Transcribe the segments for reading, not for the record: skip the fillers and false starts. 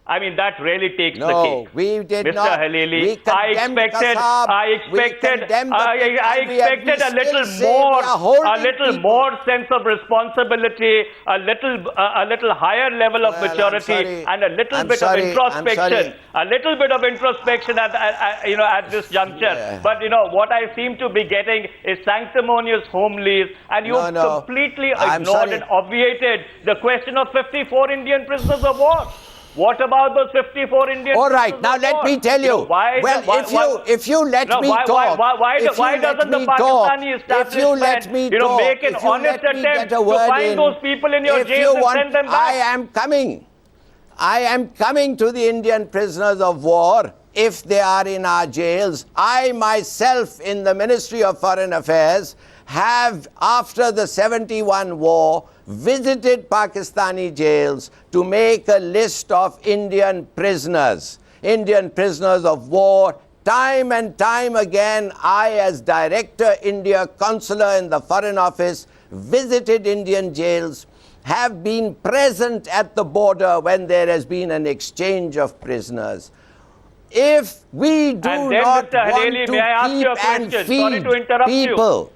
I mean, that really takes the No, cake. we did Mr. not. Halili, We condemned Kasab. I We expected condemned the thing, I and we have- expected we a little still say we more, are holding a little people. more sense of responsibility, a little higher level of Well, I'm maturity, sorry. and a little I'm bit sorry. of introspection. I'm sorry. A little bit of introspection at this juncture. Yeah. But what I seem to be getting is sanctimonious homilies, and you've No. completely I'm ignored sorry. and obviated the question of 54 Indian prisoners of war. What about those 54 Indian All right, prisoners now of let war? me tell you. Why if you let me talk, why doesn't the Pakistani establishment make an honest attempt to find those people in your jails and send them back? I am coming to the Indian prisoners of war if they are in our jails. I myself in the Ministry of Foreign Affairs have, after the 71 war, visited Pakistani jails to make a list of Indian prisoners of war. Time and time again, I, as Director, India Consular in the Foreign Office, visited Indian jails, have been present at the border when there has been an exchange of prisoners. If we do not Mr. want Halili, to may I ask you a keep and question? Sorry to feed interrupt people,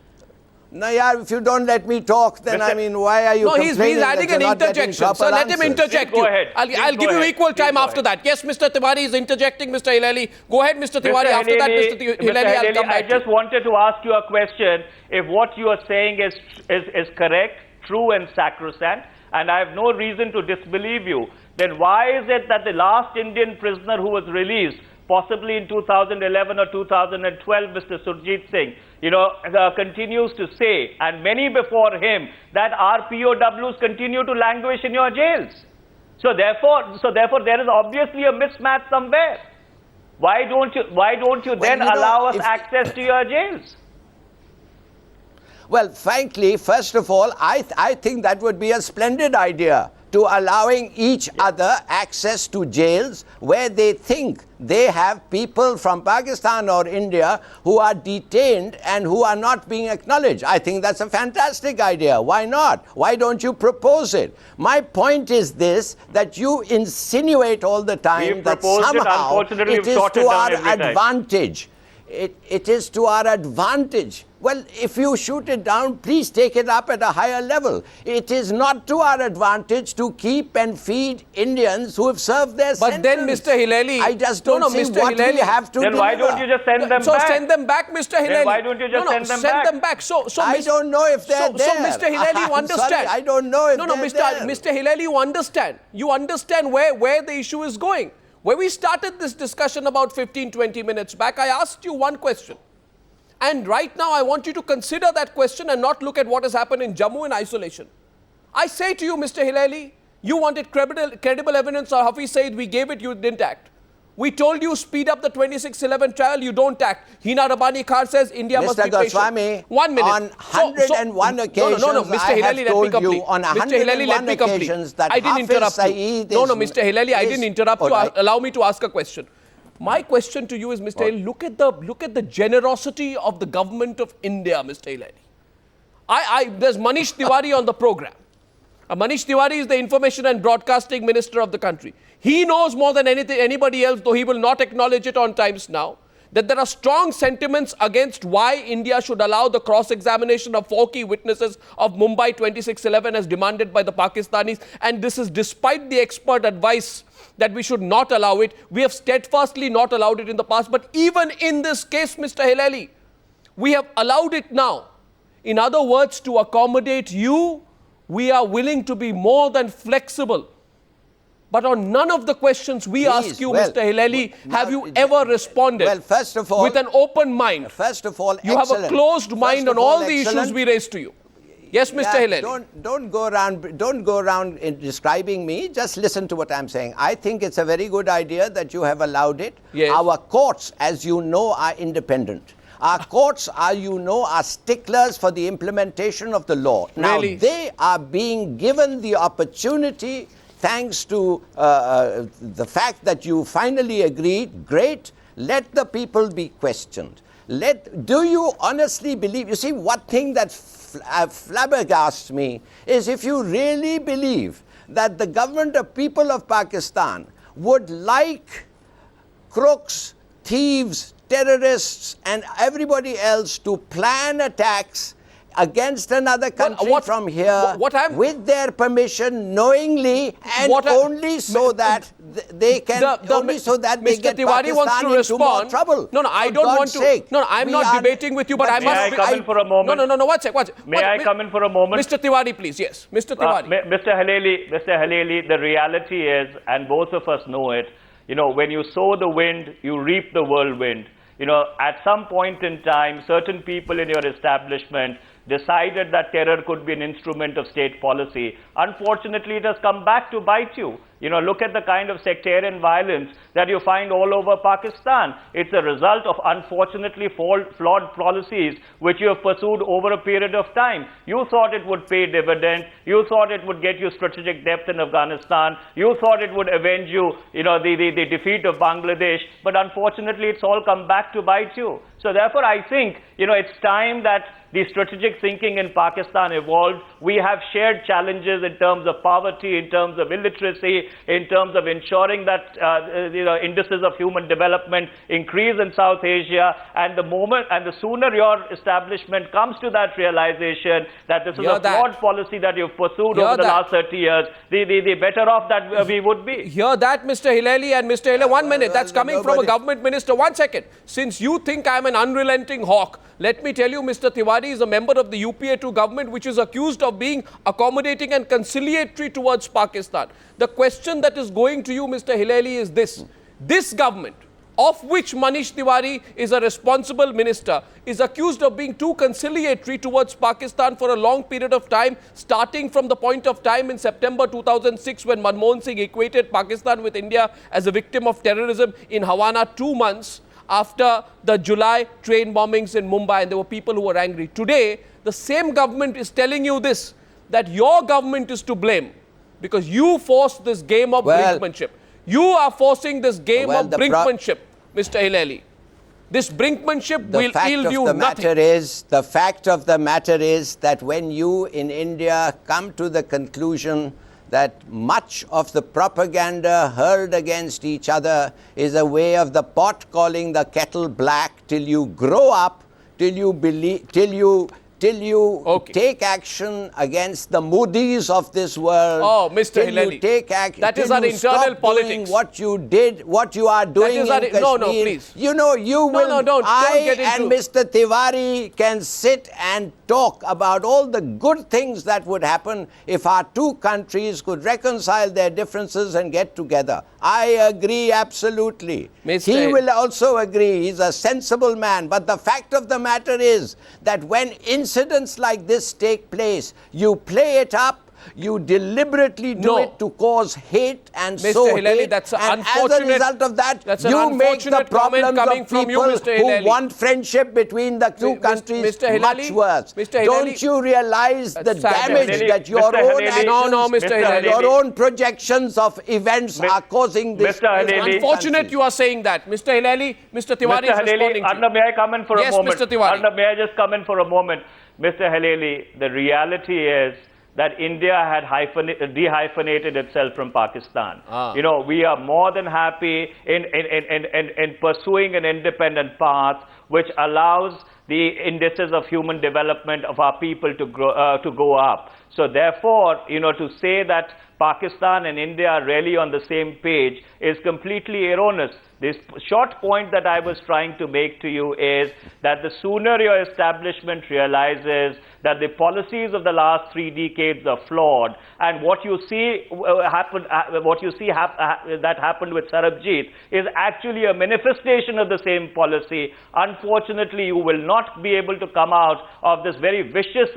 no, yeah, if you don't let me talk, then I mean, why are you complaining? No, he's adding an interjection. So let him interject you. Go ahead. I'll give you equal time after that. Yes, Mr. Tiwari is interjecting, Mr. Hilali. Go ahead, Mr. Tiwari. After that, Mr. Hilali, I'll come back. I just wanted to ask you a question. If what you are saying is correct, true and sacrosanct, and I have no reason to disbelieve you, then why is it that the last Indian prisoner who was released, possibly in 2011 or 2012, Mr. Surjit Singh, continues to say, and many before him, that our POWs continue to languish in your jails. So therefore, there is obviously a mismatch somewhere. Why don't you then allow us access to your jails? Well, frankly, first of all, I think that would be a splendid idea, to allowing each other access to jails where they think they have people from Pakistan or India who are detained and who are not being acknowledged. I think that's a fantastic idea. Why not? Why don't you propose it? My point is this, that you insinuate all the time that somehow it is to our advantage. It is to our advantage. Well, if you shoot it down, please take it up at a higher level. It is not to our advantage to keep and feed Indians who have served their sentence. But then, Mr. Hilali, I just don't see Mr. what Hilali, we have to do. Then why don't you just send them back? So send them back, Mr. Hilali. Then why don't you just send them back? Send them back. So I don't know if they're there. So, Mr. Hilali, you understand? Sorry, I don't know if they're there. Mr. Hilali, you understand. You understand where the issue is going. When we started this discussion about 15, 20 minutes back, I asked you one question. And right now, I want you to consider that question and not look at what has happened in Jammu in isolation. I say to you, Mr. Hilali, you wanted credible evidence of Hafiz Saeed. We gave it, you didn't act. We told you speed up the 2611 trial, you don't act. Hina Rabbani Khan says India must be patient. Mr. Goswami, 1 minute. on 101 occasions, no, Mr. Hilali, let me complete. On Mr. Hilali, let me complete. That I didn't interrupt you. No, Mr. Hilali, I didn't interrupt you. Right. Allow me to ask a question. My question to you is, Mr. Hilali, look at the generosity of the government of India, Mr. Hilali. There's Manish Tiwari on the program. Manish Tiwari is the Information and Broadcasting Minister of the country. He knows more than anybody else, though he will not acknowledge it on Times Now, that there are strong sentiments against why India should allow the cross-examination of 4 key witnesses of Mumbai 2611 as demanded by the Pakistanis. And this is despite the expert advice that we should not allow it. We have steadfastly not allowed it in the past. But even in this case, Mr. Hilali, we have allowed it now. In other words, to accommodate you, we are willing to be more than flexible. But on none of the questions we ask you, Mr. Hilali, have you ever responded first of all, with an open mind? First of all, you have a closed mind on all the issues we raised to you. Yes, Mr. Hilali. Don't go around in describing me. Just listen to what I'm saying. I think it's a very good idea that you have allowed it. Yes. Our courts, as you know, are independent. Our courts are sticklers for the implementation of the law. Really? Now, they are being given the opportunity, thanks to the fact that you finally agreed. Great. Let the people be questioned. Do you honestly believe? You see, one thing that flabbergasts me is if you really believe that the government of people of Pakistan would like crooks, thieves, terrorists, and everybody else to plan attacks against another country from here with their permission, knowingly, and only so that they can they get Pakistan into more trouble. No, I don't want to. No, I'm not debating with you, but I must. May I come in for a moment? No. One sec. May I come in for a moment? Mr. Tiwari, please. Yes, Mr. Tiwari. Mr. Haleli, the reality is, and both of us know it, when you sow the wind, you reap the whirlwind. At some point in time, certain people in your establishment decided that terror could be an instrument of state policy. Unfortunately, it has come back to bite you. Look at the kind of sectarian violence that you find all over Pakistan. It's a result of unfortunately flawed policies which you have pursued over a period of time. You thought it would pay dividend. You thought it would get you strategic depth in Afghanistan. You thought it would avenge you, the defeat of Bangladesh. But unfortunately, it's all come back to bite you. So therefore, I think, it's time that the strategic thinking in Pakistan evolved. We have shared challenges in terms of poverty, in terms of illiteracy, in terms of ensuring that indices of human development increase in South Asia. And the sooner your establishment comes to that realization that this is a flawed policy that you've pursued over the last 30 years, the better off that we would be. Hear that, Mr. Hilali, and Mr. Hilali, 1 minute. That's coming from a government minister. 1 second. Since you think I'm an unrelenting hawk, let me tell you, Mr. Tiwari is a member of the UPA2 government, which is accused of being accommodating and conciliatory towards Pakistan. The question that is going to you, Mr. Hilali, is this. This government, of which Manish Tiwari is a responsible minister, is accused of being too conciliatory towards Pakistan for a long period of time, starting from the point of time in September 2006 when Manmohan Singh equated Pakistan with India as a victim of terrorism in Havana 2 months after the July train bombings in Mumbai, and there were people who were angry. Today, the same government is telling you this, that your government is to blame because you forced this game of brinkmanship. You are forcing this game of brinkmanship, Mr. Hilali. This brinkmanship will yield you nothing. The fact of the matter is that when you in India come to the conclusion that much of the propaganda hurled against each other is a way of the pot calling the kettle black, till you grow up, till you take action against the Modis of this world. Oh, Mr. Hilali, that is our internal politics. What you did, what you are doing in Kashmir. No, please. You will. Don't get into. And Mr. Tiwari can sit and talk about all the good things that would happen if our two countries could reconcile their differences and get together. I agree absolutely. He will also agree. He's a sensible man. But the fact of the matter is that when incidents like this take place, you play it up, you deliberately do it to cause hate and Mr. sow Hilali, hate. that's And as a result of that, you make the problems of people who want friendship between the two countries much worse. Don't you realize the damage that your own actions, your own projections of events are causing this? It's unfortunate you are saying that. Mr. Hilali, Mr. Tiwari is responding to you. May I come in for a moment? Yes, Mr. Tiwari. May I just come in for a moment? Mr. Hilali, the reality is that India had dehyphenated itself from Pakistan. We are more than happy in pursuing an independent path which allows the indices of human development of our people to go up. So therefore, to say that Pakistan and India are really on the same page is completely erroneous. This short point that I was trying to make to you is that the sooner your establishment realizes that the policies of the last 3 decades are flawed, and what you see that happened with Sarabjit is actually a manifestation of the same policy, unfortunately, you will not be able to come out of this very vicious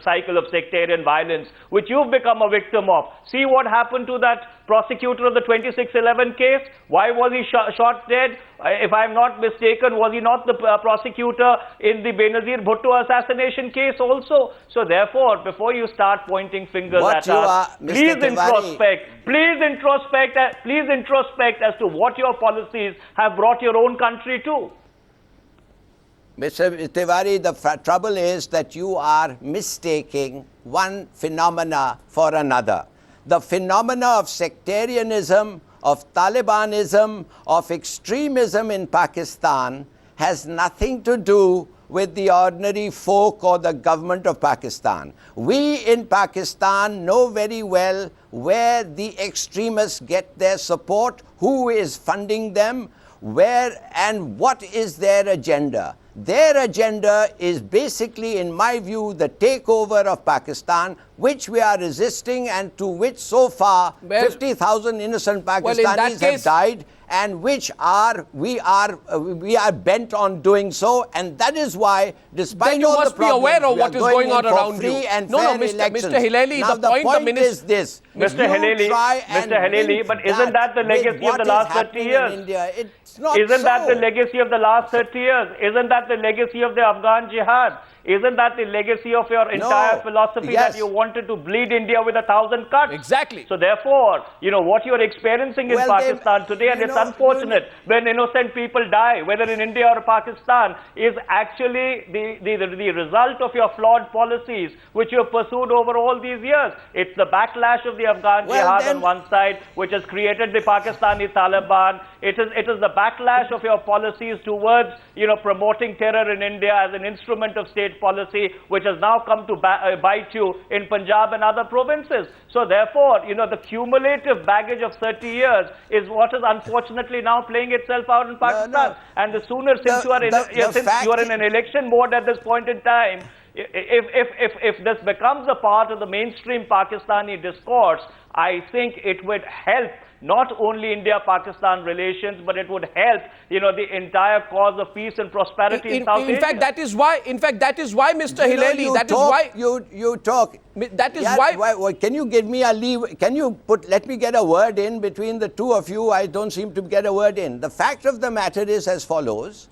cycle of sectarian violence, which you've become a victim of. See what happened to that prosecutor of the 2611 case. Why was he shot dead? If I'm not mistaken, was he not the prosecutor in the Benazir Bhutto assassination case also? So therefore, before you start pointing fingers at us, please introspect. Please introspect as to what your policies have brought your own country to. Mr. Tiwari, the trouble is that you are mistaking one phenomena for another. The phenomena of sectarianism of Talibanism, of extremism in Pakistan has nothing to do with the ordinary folk or the government of Pakistan. We in Pakistan know very well where the extremists get their support, who is funding them, where and what is their agenda. Their agenda is basically, in my view, the takeover of Pakistan, which we are resisting and to which so far 50,000 innocent Pakistanis have died, and which we are bent on doing so, and that is why, despite then you all must the be problems, aware of we what are is going going on in for around free you. and No, fair Mr. elections. Hilali, now the point is this: Mr. Hilali, but isn't that the legacy of the last 30 years? In India, it's not Isn't that the so. legacy of the last 30 years? Isn't that the legacy of the Afghan jihad? Isn't that the legacy of your entire philosophy that you wanted to bleed India with 1,000 cuts? Exactly. So therefore, what you're experiencing in Pakistan today, and it's unfortunate when innocent people die, whether in India or Pakistan, is actually the result of your flawed policies, which you have pursued over all these years. It's the backlash of the Afghan jihad on one side, which has created the Pakistani Taliban. It is the backlash of your policies towards, promoting terror in India as an instrument of state policy, which has now come to bite you in Punjab and other provinces. So therefore, the cumulative baggage of 30 years is what is unfortunately now playing itself out in Pakistan. And the sooner, since you are in an election mode at this point in time, if this becomes a part of the mainstream Pakistani discourse, I think it would help not only India-Pakistan relations, but it would help, the entire cause of peace and prosperity in South Asia. In fact, that is why, Mr. Hilali, that is why you talk. That is why. Can you give me a leave? Let me get a word in between the two of you? I don't seem to get a word in. The fact of the matter is as follows,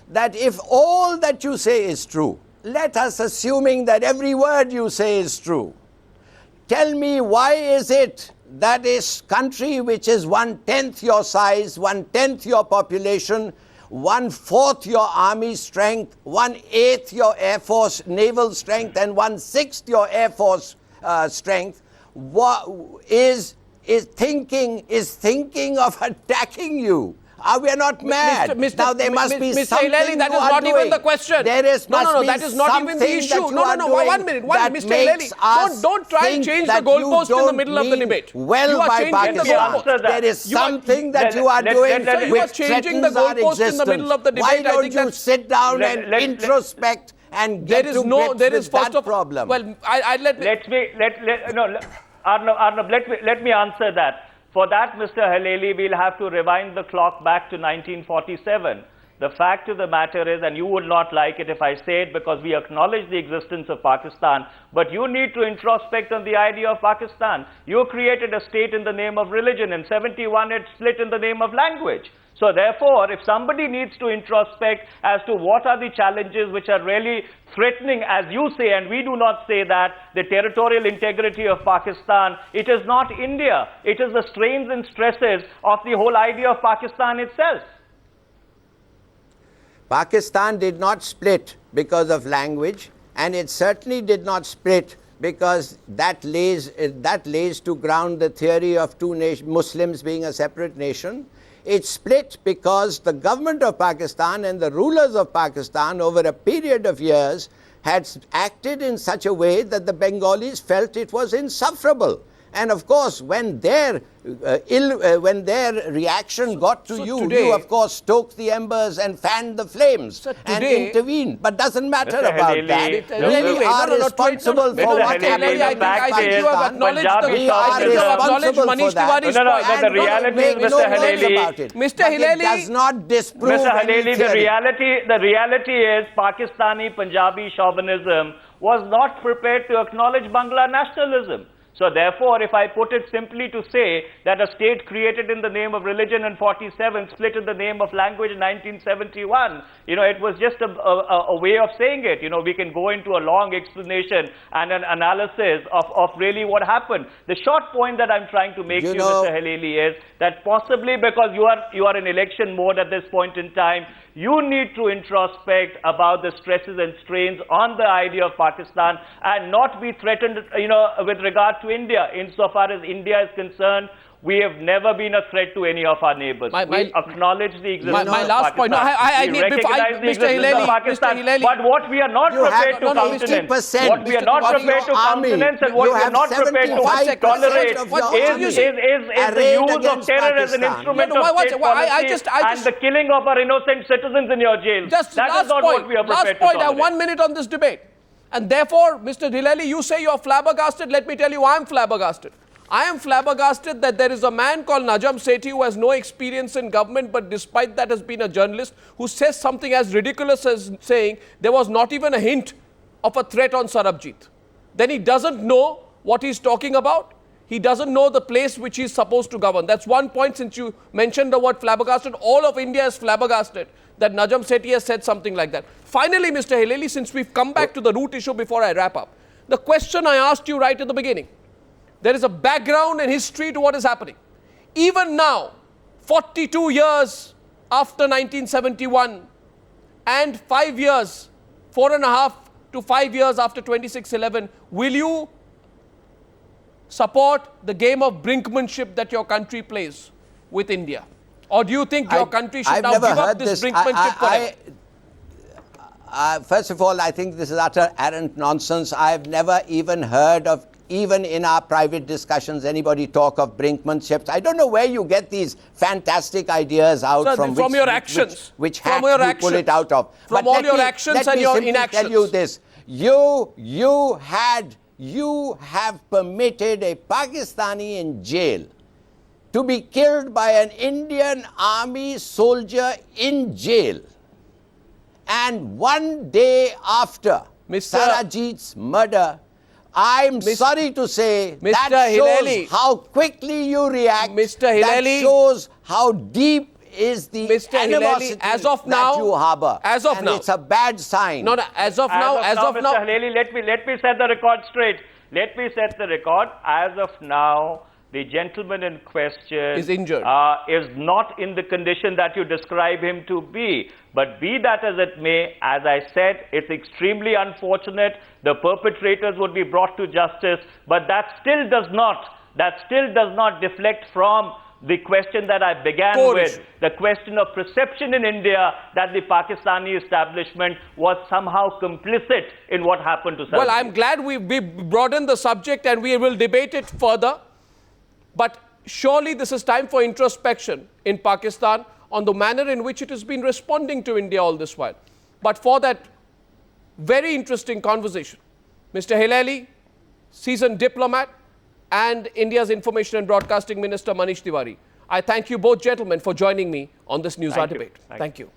that if all that you say is true, let us assuming that every word you say is true, tell me, why is it that a country which is 1/10 your size, 1/10 your population, 1/4 your army strength, 1/8 your air force naval strength, and 1/6 your air force strength, is thinking of attacking you? We are not mad. Now there must be something Hilali, that is not even the question. There is no, that is not even the issue. No, 1 minute. Mr. Hilali, don't try and change the goalpost in the middle of the debate. Well, you are by changing the goalpost. There is something that you are doing which changing the goalpost in the middle of the debate. Why don't you sit down and introspect and get to grips with that problem? Well, Arnab, let me answer that. For that, Mr. Hilali, we'll have to rewind the clock back to 1947. The fact of the matter is, and you would not like it if I say it because we acknowledge the existence of Pakistan, but you need to introspect on the idea of Pakistan. You created a state in the name of religion. In 71, it split in the name of language. So therefore, if somebody needs to introspect as to what are the challenges which are really threatening, as you say, and we do not say that, the territorial integrity of Pakistan, it is not India. It is the strains and stresses of the whole idea of Pakistan itself. Pakistan did not split because of language, and it certainly did not split because that lays to ground the theory of Muslims being a separate nation. It split because the government of Pakistan and the rulers of Pakistan over a period of years had acted in such a way that the Bengalis felt it was insufferable. And of course, when their reaction got to you of course stoked the embers and fanned the flames and intervened. But doesn't matter about that. We are responsible for what happened in Pakistan. We are responsible for that. The reality is, Mr. Hilali, it does not disprove Mr. Hilali, the reality is Pakistani Punjabi chauvinism was not prepared to acknowledge Bangla nationalism. So therefore, if I put it simply to say that a state created in the name of religion in 47, split in the name of language in 1971, it was just a way of saying it. We can go into a long explanation and an analysis of really what happened. The short point that I'm trying to make to you, Mr. Hilali, is that possibly because you are in election mode at this point in time, you need to introspect about the stresses and strains on the idea of Pakistan and not be threatened, with regard to India. Insofar as India is concerned, We have never been a threat to any of our neighbors. We acknowledge the existence my of last point. Pakistan. No, we recognize the existence of Pakistan. But what we are not prepared to countenance, what we are not prepared to countenance, and what we are not prepared to tolerate is the use of terror as an instrument of state policy and the killing of our innocent citizens in your jails. That is not what we are prepared to tolerate. I have 1 minute on this debate. And therefore, Mr. Dhilali, you say you are flabbergasted. Let me tell you, I am flabbergasted. I am flabbergasted that there is a man called Najam Sethi who has no experience in government, but despite that has been a journalist, who says something as ridiculous as saying there was not even a hint of a threat on Sarabjit. Then he doesn't know what he's talking about. He doesn't know the place which he's supposed to govern. That's one point. Since you mentioned the word flabbergasted, all of India is flabbergasted that Najam Sethi has said something like that. Finally, Mr. Hilali, since we've come back to the root issue before I wrap up, the question I asked you right at the beginning, there is a background and history to what is happening. Even now, 42 years after 1971 and 5 years, 4.5 to 5 years after 26/11, will you support the game of brinkmanship that your country plays with India? Or do you think your country should now give up this brinkmanship forever? First of all, I think this is utter arrant nonsense. I've never even heard of, even in our private discussions, anybody talk of brinkmanship. I don't know where you get these fantastic ideas out from your actions. Which hat you pull it out of. From all your actions and your inactions. Tell you this. You have permitted a Pakistani in jail to be killed by an Indian army soldier in jail. And 1 day after Sarabjit's murder, I'm sorry to say, that shows how quickly you react. Mr. Hilali, that shows how deep is the animosity as of now, that you harbor. As of now, it's a bad sign. No, as of now, Mr. Hilali, let me set the record straight. Let me set the record. As of now, the gentleman in question is injured. Is not in the condition that you describe him to be. But be that as it may, as I said, it's extremely unfortunate. The perpetrators would be brought to justice, but that still does not deflect from the question that I began with, the question of perception in India that the Pakistani establishment was somehow complicit in what happened to Sarabjit. Well, I'm glad we broadened the subject and we will debate it further. But surely this is time for introspection in Pakistan on the manner in which it has been responding to India all this while. But for that very interesting conversation, Mr. Hilali, seasoned diplomat, and India's Information and Broadcasting Minister Manish Tiwari, I thank you both gentlemen for joining me on this Newshour Debate. Thank you.